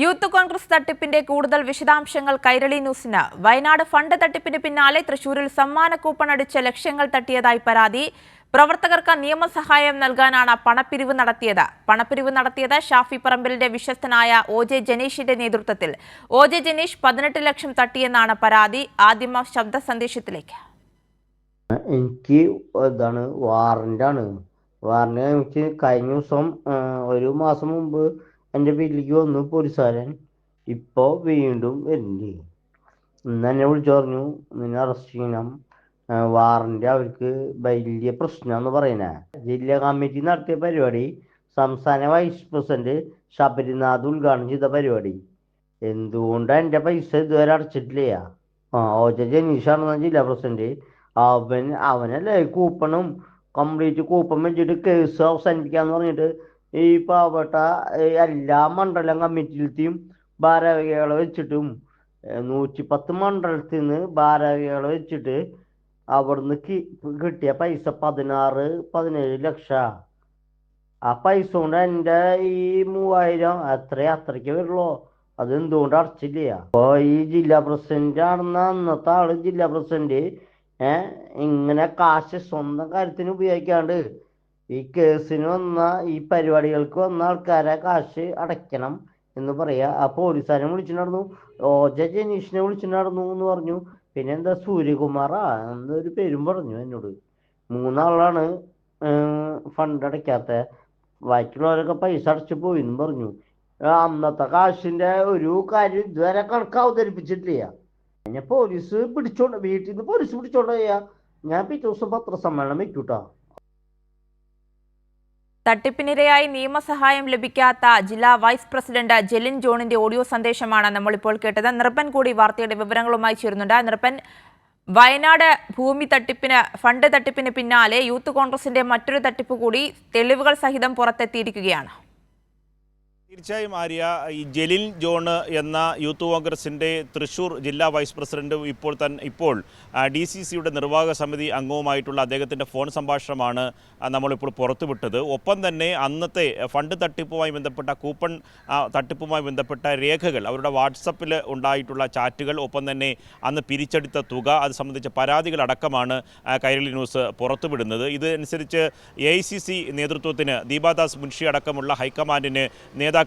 Youth Congress തട്ടിപ്പിന്റെ കൂടുതൽ വിശദാംശങ്ങൾ കൈരളി ന്യൂസിന്. വയനാട് ഫണ്ട് തട്ടിപ്പിന് പിന്നാലെ തൃശൂരിൽ സമ്മാന കൂപ്പൺ അടിച്ച് ലക്ഷങ്ങൾ തട്ടിയതായി പരാതി. പ്രവർത്തകർക്ക് നിയമസഹായം നൽകാനാണ് പണപ്പിരിവ് നടത്തിയത്. ഷാഫി പറമ്പിലിന്റെ വിശ്വസ്തനായ OJ ജനീഷിന്റെ നേതൃത്വത്തിൽ. OJ ജനീഷ് 18 ലക്ഷം തട്ടിയെന്നാണ് പരാതി. ആദ്യമ ശബ്ദ സന്ദേശത്തിലേക്ക്. എനിക്ക് ഇതാണ് വാറന്റാണ്. എനിക്ക് കഴിഞ്ഞ ദിവസം ഒരു മാസം മുമ്പ് എൻ്റെ വീട്ടിലേക്ക് വന്നു പോലീസുകാരൻ. ഇപ്പോൾ വീണ്ടും വരുന്നുണ്ട്. ഇന്ന് എന്നെ വിളിച്ചു പറഞ്ഞു, നിന്നെ അറസ്റ്റ് ചെയ്യണം, വാറന്റ് അവർക്ക് വലിയ പ്രശ്നമെന്ന് പറയുന്നേ. ജില്ലാ കമ്മിറ്റി നടത്തിയ പരിപാടി സംസ്ഥാന വൈസ് പ്രസിഡന്റ് ശബരിനാഥ് ഉദ്ഘാടനം ചെയ്ത പരിപാടി. എന്തുകൊണ്ടാണ് എൻ്റെ പൈസ ഇതുവരെ അടച്ചിട്ടില്ല? OJ ജനീഷാണെന്ന ജില്ലാ പ്രസിഡന്റ്. അവനല്ലേ കൂപ്പണും കംപ്ലീറ്റ് കൂപ്പൺ വെച്ചിട്ട് കേസ് അവസാനിപ്പിക്കാന്ന് പറഞ്ഞിട്ട് ഈ പാവപ്പെട്ട എല്ലാ മണ്ഡലം കമ്മിറ്റിയിലത്തെയും ഭാരവാഹികളെ വെച്ചിട്ടും 110 മണ്ഡലത്തിൽ നിന്ന് ഭാരവാഹികളെ വെച്ചിട്ട് അവിടുന്ന് കിട്ടിയ പൈസ 16-17 ലക്ഷം. ആ പൈസ കൊണ്ട് എൻ്റെ ഈ 3000 അത്രയ്ക്ക് വരുള്ളൂ. അത് എന്തുകൊണ്ട് അടച്ചില്ല? അപ്പോൾ ഈ ജില്ലാ പ്രസിഡന്റ് ആണെന്ന അന്നത്തെ ആള് ജില്ലാ പ്രസിഡന്റ് ഇങ്ങനെ കാശ് സ്വന്തം കാര്യത്തിന് ഉപയോഗിക്കാണ്ട് ഈ കേസിന് വന്ന ഈ പരിപാടികൾക്ക് വന്ന ആൾക്കാരെ കാശ് അടയ്ക്കണം എന്ന് പറയാ. ആ പോലീസുകാരെ വിളിച്ചിട്ടുണ്ടായിരുന്നു, OJ ജനീഷിനെ വിളിച്ചിട്ടുണ്ടായിരുന്നു എന്ന് പറഞ്ഞു. പിന്നെ എന്താ സൂര്യകുമാറാ എന്തൊരു പേരും പറഞ്ഞു എന്നോട്. 3 ആളാണ് ഫണ്ട് അടയ്ക്കാത്ത, ബാക്കിയുള്ളവരൊക്കെ പൈസ അടച്ചു പോയി എന്ന് പറഞ്ഞു. അന്നത്തെ കാശിന്റെ ഒരു കാര്യം ഇതുവരെ കണക്ക് അവതരിപ്പിച്ചിട്ടില്ല. ഞാൻ പോലീസ് പിടിച്ചോണ്ട് വീട്ടിൽ നിന്ന് പോലീസ് പിടിച്ചോണ്ട് പോയാ ഞാൻ പിറ്റേ ദിവസം പത്രസമ്മേളനം വെക്കൂട്ടാ. തട്ടിപ്പിനിരയായി നിയമസഹായം ലഭിക്കാത്ത ജില്ലാ വൈസ് പ്രസിഡന്റ് ജെലിൻ ജോണിന്റെ ഓഡിയോ സന്ദേശമാണ് നമ്മളിപ്പോൾ കേട്ടത്. നിർപ്പൻ കൂടി വാർത്തയുടെ വിവരങ്ങളുമായി ചേരുന്നുണ്ട്. നിർപ്പൻ, വയനാട് ഫണ്ട് തട്ടിപ്പിന് പിന്നാലെ യൂത്ത് കോൺഗ്രസിന്റെ മറ്റൊരു തട്ടിപ്പ് കൂടി തെളിവുകൾ സഹിതം പുറത്തെത്തിയിരിക്കുകയാണ്. തീർച്ചയായും ആര്യ, ഈ ജെലിൻ ജോൺ എന്ന യൂത്ത് കോൺഗ്രസിൻ്റെ തൃശൂർ ജില്ലാ വൈസ് പ്രസിഡന്റ് ഇപ്പോൾ DCCയുടെ നിർവാഹക സമിതി അംഗവുമായിട്ടുള്ള അദ്ദേഹത്തിൻ്റെ ഫോൺ സംഭാഷണമാണ് നമ്മളിപ്പോൾ പുറത്തുവിട്ടത്. ഒപ്പം തന്നെ അന്നത്തെ ഫണ്ട് തട്ടിപ്പുമായി ബന്ധപ്പെട്ട കൂപ്പൺ തട്ടിപ്പുമായി ബന്ധപ്പെട്ട രേഖകൾ, അവരുടെ വാട്സപ്പിൽ ഉണ്ടായിട്ടുള്ള ചാറ്റുകൾ, ഒപ്പം തന്നെ അന്ന് പിരിച്ചെടുത്ത തുക, അത് സംബന്ധിച്ച പരാതികളടക്കമാണ് കൈരളി ന്യൂസ് പുറത്തുവിടുന്നത്. ഇതനുസരിച്ച് AICC നേതൃത്വത്തിന് ദീപാദാസ് മുൻഷി അടക്കമുള്ള ഹൈക്കമാൻഡിന് നേതാക്കൾ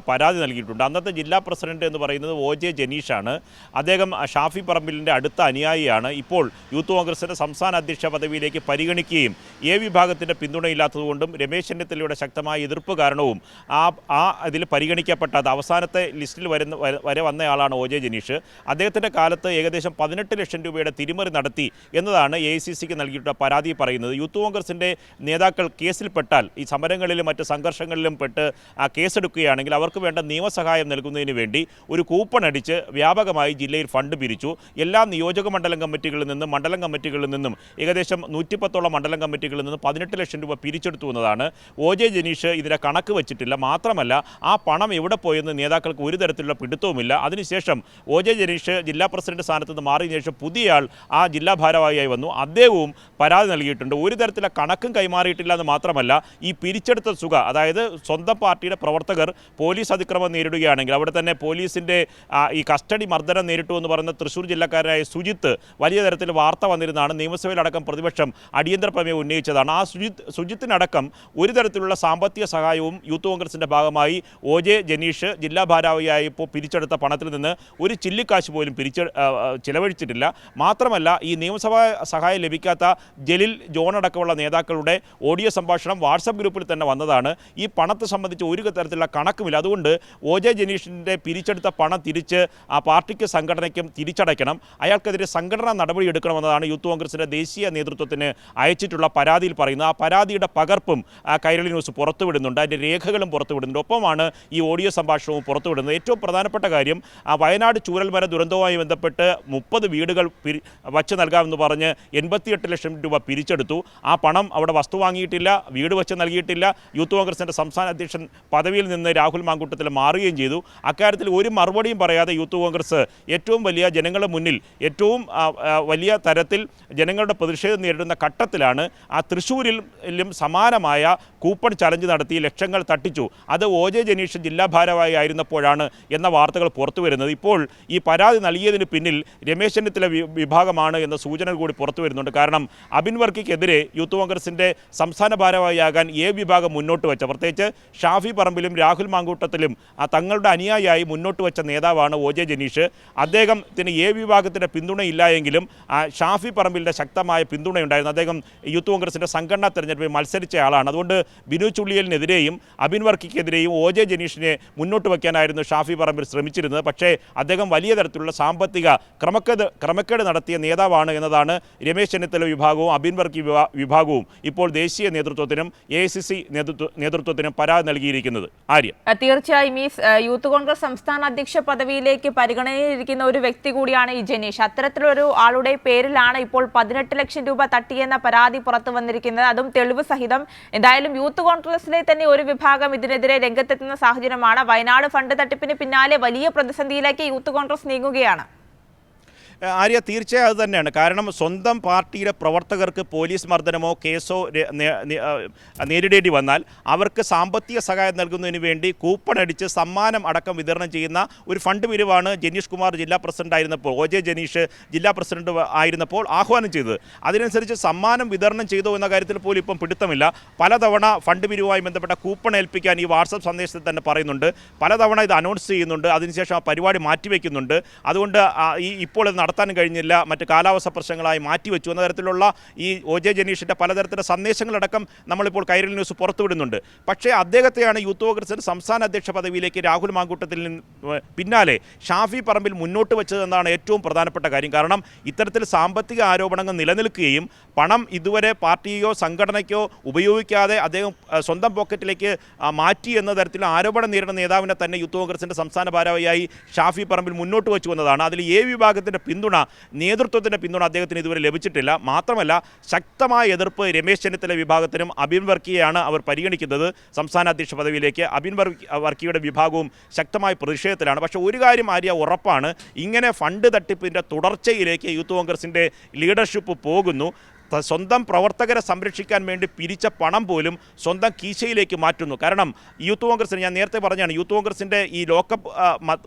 പരാതി നൽകിയിട്ടുണ്ട്. അന്നത്തെ ജില്ലാ പ്രസിഡന്റ് എന്ന് പറയുന്നത് OJ ജനീഷാണ്. അദ്ദേഹം ഷാഫി പറമ്പിലിൻ്റെ അടുത്ത അനുയായിയാണ്. ഇപ്പോൾ യൂത്ത് കോൺഗ്രസിൻ്റെ സംസ്ഥാന അധ്യക്ഷ പദവിയിലേക്ക് പരിഗണിക്കുകയും വിഭാഗത്തിൻ്റെ പിന്തുണയില്ലാത്തതുകൊണ്ടും രമേശ് ചെന്നിത്തലയുടെ ശക്തമായ എതിർപ്പ് കാരണവും ഇതിൽ പരിഗണിക്കപ്പെട്ടത് അവസാനത്തെ ലിസ്റ്റിൽ വരെ വന്നയാളാണ് OJ ജനീഷ്. അദ്ദേഹത്തിൻ്റെ കാലത്ത് ഏകദേശം 18 ലക്ഷം രൂപയുടെ തിരിമറി നടത്തി എന്നതാണ് AICCക്ക് നൽകിയിട്ടുള്ള പരാതി പറയുന്നത്. യൂത്ത് കോൺഗ്രസിൻ്റെ നേതാക്കൾ കേസിൽപ്പെട്ടാൽ, ഈ സമരങ്ങളിലും മറ്റ് സംഘർഷങ്ങളിലും പെട്ട് കേസെടുക്കുകയാണെങ്കിൽ അവർക്ക് വേണ്ട നിയമസഹായം നൽകുന്നതിന് വേണ്ടി ഒരു കൂപ്പൺ അടിച്ച് വ്യാപകമായി ജില്ലയിൽ ഫണ്ട് പിരിച്ചു. എല്ലാ നിയോജക മണ്ഡലം കമ്മിറ്റികളിൽ നിന്നും മണ്ഡലം കമ്മിറ്റികളിൽ നിന്നും ഏകദേശം 110ഓളം മണ്ഡലം കമ്മിറ്റികളിൽ നിന്ന് 18 ലക്ഷം രൂപ പിരിച്ചെടുത്തു എന്നതാണ്. OJ ജനീഷ് ഇതിനെ കണക്ക് വച്ചിട്ടില്ല. മാത്രമല്ല, ആ പണം എവിടെ പോയെന്ന് നേതാക്കൾക്ക് ഒരു തരത്തിലുള്ള പിടുത്തവുമില്ല. അതിനുശേഷം OJ ജനീഷ് ജില്ലാ പ്രസിഡന്റ് സ്ഥാനത്ത് നിന്ന് മാറിയതിനു ശേഷം പുതിയ ആൾ ആ ജില്ലാ ഭാരവാഹിയായി വന്നു. അദ്ദേഹവും പരാതി നൽകിയിട്ടുണ്ട്. ഒരു തരത്തിലുള്ള കണക്കും കൈമാറിയിട്ടില്ല എന്ന് മാത്രമല്ല, ഈ പിരിച്ചെടുത്ത തുക, അതായത് സ്വന്തം പാർട്ടിയുടെ പ്രവർത്തകർ പോലീസ് അതിക്രമം നേരിടുകയാണെങ്കിൽ അവിടെ തന്നെ പോലീസിൻ്റെ ഈ കസ്റ്റഡി മർദ്ദനം നേരിട്ടു എന്ന് പറയുന്ന തൃശ്ശൂർ ജില്ലക്കാരനായ സുജിത്ത് വലിയ തരത്തിൽ വാർത്ത വന്നിരുന്നതാണ്. നിയമസഭയിലടക്കം പ്രതിപക്ഷം അടിയന്തര പ്രമേയം ഉന്നയിച്ചതാണ്. ആ സുജിത്തിനടക്കം ഒരു തരത്തിലുള്ള സാമ്പത്തിക സഹായവും യൂത്ത് കോൺഗ്രസിൻ്റെ ഭാഗമായി OJ ജനീഷ് ജില്ലാ ഭാരവാഹിയായി ഇപ്പോൾ പിരിച്ചെടുത്ത പണത്തിൽ നിന്ന് ഒരു ചില്ലിക്കാശ് പോലും ചിലവഴിച്ചിട്ടില്ല. മാത്രമല്ല, ഈ നിയമസഭാ സഹായം ലഭിക്കാത്ത ജലീൽ ജോൺ അടക്കമുള്ള നേതാക്കളുടെ ഓഡിയോ സംഭാഷണം വാട്സപ്പ് ഗ്രൂപ്പിൽ തന്നെ വന്നതാണ്. ഈ പണത്തെ സംബന്ധിച്ച് ഒരു തരത്തിലുള്ള കണക്കുമില്ല. അതുകൊണ്ട് OJ ജനീഷിൻ്റെ പിരിച്ചെടുത്ത പണം തിരിച്ച് ആ പാർട്ടിക്ക് സംഘടനയ്ക്കും തിരിച്ചടയ്ക്കണം, അയാൾക്കെതിരെ സംഘടനാ നടപടി എടുക്കണമെന്നതാണ് യൂത്ത് കോൺഗ്രസിൻ്റെ ദേശീയ നേതൃത്വത്തിന് അയച്ചിട്ടുള്ള പരാതിയിൽ പറയുന്നത്. ആ പരാതിയുടെ പകർപ്പും കൈരളി ന്യൂസ് പുറത്തുവിടുന്നുണ്ട്. അതിൻ്റെ രേഖകളും പുറത്തുവിടുന്നുണ്ട്. ഒപ്പമാണ് ഈ ഓഡിയോ സംഭാഷണവും പുറത്തുവിടുന്നത്. ഏറ്റവും പ്രധാനപ്പെട്ട കാര്യം, വയനാട് ചൂരൽമല ദുരന്തവുമായി ബന്ധപ്പെട്ട് 30 വീടുകൾ വച്ച് നൽകാമെന്ന് പറഞ്ഞ് 88 ലക്ഷം രൂപ പിരിച്ചെടുത്തു. ആ പണം അവിടെ വസ്തു വാങ്ങിയിട്ടില്ല, വീട് വച്ച് നൽകിയിട്ടില്ല. യൂത്ത് കോൺഗ്രസിൻ്റെ സംസ്ഥാന അധ്യക്ഷൻ പദവിയിൽ നിന്ന് രാഹുൽ മാങ്കൂട്ടത്തിൽ മാറുകയും ചെയ്തു. അക്കാര്യത്തിൽ ഒരു മറുപടിയും പറയാതെ യൂത്ത് കോൺഗ്രസ് ഏറ്റവും വലിയ ജനങ്ങളുടെ മുന്നിൽ ഏറ്റവും വലിയ തരത്തിൽ ജനങ്ങളുടെ പ്രതിഷേധം നേരിടുന്ന ഘട്ടത്തിലാണ് തൃശ്ശൂരിലും സമാനമായ കൂപ്പൺ ചലഞ്ച് നടത്തി ലക്ഷങ്ങൾ തട്ടിച്ചു. അത് OJ ജനീഷ് ജില്ലാ ഭാരവാഹി ആയിരുന്നപ്പോഴാണ് എന്ന വാർത്തകൾ പുറത്തു വരുന്നത്. ഇപ്പോൾ ഈ പരാതി നൽകിയതിന് പിന്നിൽ രമേശ് ചെന്നിത്തല വിഭാഗമാണ് എന്ന സൂചന കൂടി പുറത്തു വരുന്നുണ്ട്. കാരണം അബിൻ വർക്കിക്കെതിരെ യൂത്ത് കോൺഗ്രസിൻ്റെ സംസ്ഥാന ഭാരവാഹിയാകാൻ വിഭാഗം മുന്നോട്ട് വെച്ച, പ്രത്യേകിച്ച് ഷാഫി പറമ്പിലും രാഹുൽ മാങ്കൂട്ടത്തിലും തങ്ങളുടെ അനുയായിയായി മുന്നോട്ട് വെച്ച നേതാവാണ് OJ ജനീഷ്. അദ്ദേഹത്തിന് വിഭാഗത്തിൻ്റെ പിന്തുണയില്ല എങ്കിലും ഷാഫി പറമ്പിലിൻ്റെ ശക്തമായ പിന്തുണയുണ്ടായിരുന്നു. അദ്ദേഹം യൂത്ത് കോൺഗ്രസിൻ്റെ സംഘടനാ തെരഞ്ഞെടുപ്പിൽ മത്സരിച്ച ആളാണ്. അതുകൊണ്ട് ബിനു ചുള്ളിയലിനെതിരെയും അബിൻ വർക്കിക്കെതിരെയും OJ ജനീഷിനെ മുന്നോട്ട് വയ്ക്കാനായിരുന്നു ഷാഫി പറമ്പിൽ ശ്രമിച്ചിരുന്നത്. പക്ഷേ അദ്ദേഹം വലിയ തരത്തിലുള്ള സാമ്പത്തിക ക്രമക്കേട് നടത്തിയ നേതാവാണ് എന്നതാണ് രമേശ് ചെന്നിത്തല വിഭാഗവും അബിൻ വർക്കി വിഭാഗവും ഇപ്പോൾ ദേശീയ നേതൃത്വത്തിനും AICC നേതൃത്വത്തിനും പരാതി നൽകിയിരിക്കുന്നത്. ആര്യ, തീർച്ചയായും ഈ യൂത്ത് കോൺഗ്രസ് സംസ്ഥാന അധ്യക്ഷ പദവിയിലേക്ക് പരിഗണനയിലിരിക്കുന്ന ഒരു വ്യക്തി കൂടിയാണ് ഈ ജനീഷ്. അത്തരത്തിലൊരു ആളുടെ പേരിലാണ് ഇപ്പോൾ 18 ലക്ഷം രൂപ തട്ടിയെന്ന പരാതി പുറത്തു വന്നിരിക്കുന്നത്, അതും തെളിവ് സഹിതം. എന്തായാലും യൂത്ത് കോൺഗ്രസിലെ തന്നെ ഒരു വിഭാഗം ഇതിനെതിരെ രംഗത്തെത്തുന്ന സാഹചര്യമാണ്. വയനാട് ഫണ്ട് തട്ടിപ്പിന് പിന്നാലെ വലിയ പ്രതിസന്ധിയിലേക്ക് യൂത്ത് കോൺഗ്രസ് നീങ്ങുകയാണ്. ആര്യ, തീർച്ചയായും അത് തന്നെയാണ്. കാരണം സ്വന്തം പാർട്ടിയുടെ പ്രവർത്തകർക്ക് പോലീസ് മർദ്ദനമോ കേസോ നേരിടേണ്ടി വന്നാൽ അവർക്ക് സാമ്പത്തിക സഹായം നൽകുന്നതിന് വേണ്ടി കൂപ്പൺ അടിച്ച് സമ്മാനം അടക്കം വിതരണം ചെയ്യുന്ന ഒരു ഫണ്ട് പിരിവാണ് ജനീഷ് കുമാർ ജില്ലാ പ്രസിഡന്റ് ആയിരുന്നപ്പോൾ, OJ ജനീഷ് ജില്ലാ പ്രസിഡന്റ് ആയിരുന്നപ്പോൾ ആഹ്വാനം ചെയ്തത്. അതിനനുസരിച്ച് സമ്മാനം വിതരണം ചെയ്തോ എന്ന കാര്യത്തിൽ പോലും ഇപ്പം പിടുത്തമില്ല. പലതവണ ഫണ്ട് പിരിവുമായി ബന്ധപ്പെട്ട കൂപ്പൺ ഏൽപ്പിക്കാൻ ഈ വാട്സപ്പ് സന്ദേശത്തിൽ തന്നെ പറയുന്നുണ്ട്. പലതവണ ഇത് അനൗൺസ് ചെയ്യുന്നുണ്ട്. അതിനുശേഷം ആ പരിപാടി മാറ്റിവെക്കുന്നുണ്ട്. അതുകൊണ്ട് ഇപ്പോൾ നടത്താൻ കഴിഞ്ഞില്ല, മറ്റ് കാലാവസ്ഥ പ്രശ്നങ്ങളായി മാറ്റിവെച്ചു എന്ന തരത്തിലുള്ള ഈ OJ ജനീഷിൻ്റെ പലതരത്തിലുള്ള സന്ദേശങ്ങളടക്കം നമ്മളിപ്പോൾ കൈരളി ന്യൂസ് പുറത്തുവിടുന്നുണ്ട്. പക്ഷേ അദ്ദേഹത്തെയാണ് യൂത്ത് കോൺഗ്രസിൻ്റെ സംസ്ഥാന അധ്യക്ഷ പദവിയിലേക്ക് രാഹുൽ മാങ്കൂട്ടത്തിൽ പിന്നാലെ ഷാഫി പറമ്പിൽ മുന്നോട്ട് വെച്ചതെന്നാണ് ഏറ്റവും പ്രധാനപ്പെട്ട കാര്യം. കാരണം ഇത്തരത്തിൽ സാമ്പത്തിക ആരോപണങ്ങൾ നിലനിൽക്കുകയും പണം ഇതുവരെ പാർട്ടിയോ സംഘടനയ്ക്കോ ഉപയോഗിക്കാതെ അദ്ദേഹം സ്വന്തം പോക്കറ്റിലേക്ക് മാറ്റി എന്ന തരത്തിൽ ആരോപണം നേരിടുന്ന നേതാവിനെ തന്നെ യൂത്ത് കോൺഗ്രസിൻ്റെ സംസ്ഥാന ഭാരവാഹിയായി ഷാഫി പറമ്പിൽ മുന്നോട്ട് വെച്ചു എന്നതാണ്. അതിൽ വിഭാഗത്തിൻ്റെ നേതൃത്വത്തിൻ്റെ പിന്തുണ അദ്ദേഹത്തിന് ഇതുവരെ ലഭിച്ചിട്ടില്ല. മാത്രമല്ല ശക്തമായ എതിർപ്പ് രമേശ് ചെന്നിത്തല വിഭാഗത്തിനും അബിൻ വർക്കിയെയാണ് അവർ പരിഗണിക്കുന്നത് സംസ്ഥാന അധ്യക്ഷ പദവിയിലേക്ക്. അബിൻ വർക്കിയുടെ വിഭാഗവും ശക്തമായ പ്രതിഷേധത്തിലാണ്. പക്ഷേ ഒരു കാര്യം ആര്യ ഉറപ്പാണ്, ഇങ്ങനെ ഫണ്ട് തട്ടിപ്പിൻ്റെ തുടർച്ചയിലേക്ക് യൂത്ത് കോൺഗ്രസിൻ്റെ ലീഡർഷിപ്പ് പോകുന്നു. സ്വന്തം പ്രവർത്തകരെ സംരക്ഷിക്കാൻ വേണ്ടി പിരിച്ച പണം പോലും സ്വന്തം കീശയിലേക്ക് മാറ്റുന്നു. കാരണം യൂത്ത് കോൺഗ്രസിന്, ഞാൻ നേരത്തെ പറഞ്ഞാണ്, യൂത്ത് കോൺഗ്രസിൻ്റെ ഈ ലോക്കപ്പ്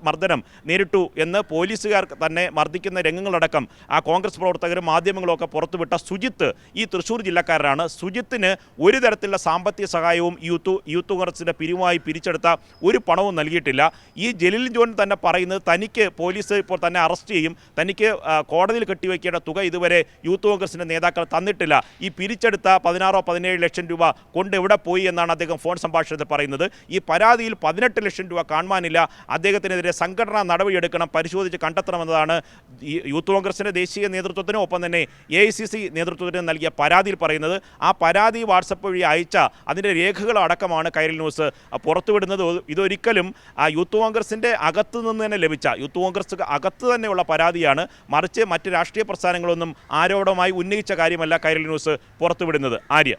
മർദ്ദനം നേരിട്ടു എന്ന് പോലീസുകാർ തന്നെ മർദ്ദിക്കുന്ന രംഗങ്ങളടക്കം കോൺഗ്രസ് പ്രവർത്തകരും മാധ്യമങ്ങളും ഒക്കെ പുറത്തുവിട്ട സുജിത്ത് ഈ തൃശ്ശൂർ ജില്ലക്കാരനാണ്. സുജിത്തിന് ഒരു തരത്തിലുള്ള സാമ്പത്തിക സഹായവും യൂത്ത് കോൺഗ്രസിൻ്റെ പിരിവുമായി പിരിച്ചെടുത്ത ഒരു പണവും നൽകിയിട്ടില്ല. ഈ ജലീൽ ജോൺ തന്നെ പറയുന്നത് തനിക്ക് പോലീസ് ഇപ്പോൾ തന്നെ അറസ്റ്റ് ചെയ്യും, തനിക്ക് കോടതിയിൽ കെട്ടിവെക്കേണ്ട തുക ഇതുവരെ യൂത്ത് കോൺഗ്രസിൻ്റെ നേതാക്കൾ തന്നിട്ടില്ല. ഈ പിരിച്ചെടുത്ത 16-17 ലക്ഷം രൂപ കൊണ്ട് എവിടെ പോയി എന്നാണ് അദ്ദേഹം ഫോൺ സംഭാഷണത്തിൽ പറയുന്നത്. ഈ പരാതിയിൽ 18 ലക്ഷം രൂപ കാണുവാനില്ല. അദ്ദേഹത്തിനെതിരെ സംഘടനാ നടപടിയെടുക്കണം, പരിശോധിച്ച് കണ്ടെത്തണമെന്നതാണ് യൂത്ത് കോൺഗ്രസിൻ്റെ ദേശീയ നേതൃത്വത്തിനും ഒപ്പം തന്നെ AICC നേതൃത്വത്തിനും നൽകിയ പരാതിയിൽ പറയുന്നത്. ആ പരാതി വാട്സപ്പ് വഴി അയച്ച അതിൻ്റെ രേഖകളടക്കമാണ് കൈരളി ന്യൂസ് പുറത്തുവിടുന്നത്. ഇതൊരിക്കലും യൂത്ത് കോൺഗ്രസിൻ്റെ അകത്തു നിന്ന് തന്നെ ലഭിച്ച, യൂത്ത് കോൺഗ്രസ് അകത്ത് തന്നെയുള്ള പരാതിയാണ്. മറിച്ച് മറ്റ് രാഷ്ട്രീയ പ്രസ്ഥാനങ്ങളൊന്നും ആരോപണമായി ഉന്നയിച്ച കാര്യമല്ല കൈരളി ന്യൂസ് പുറത്തുവിടുന്നത്. ആര്യ.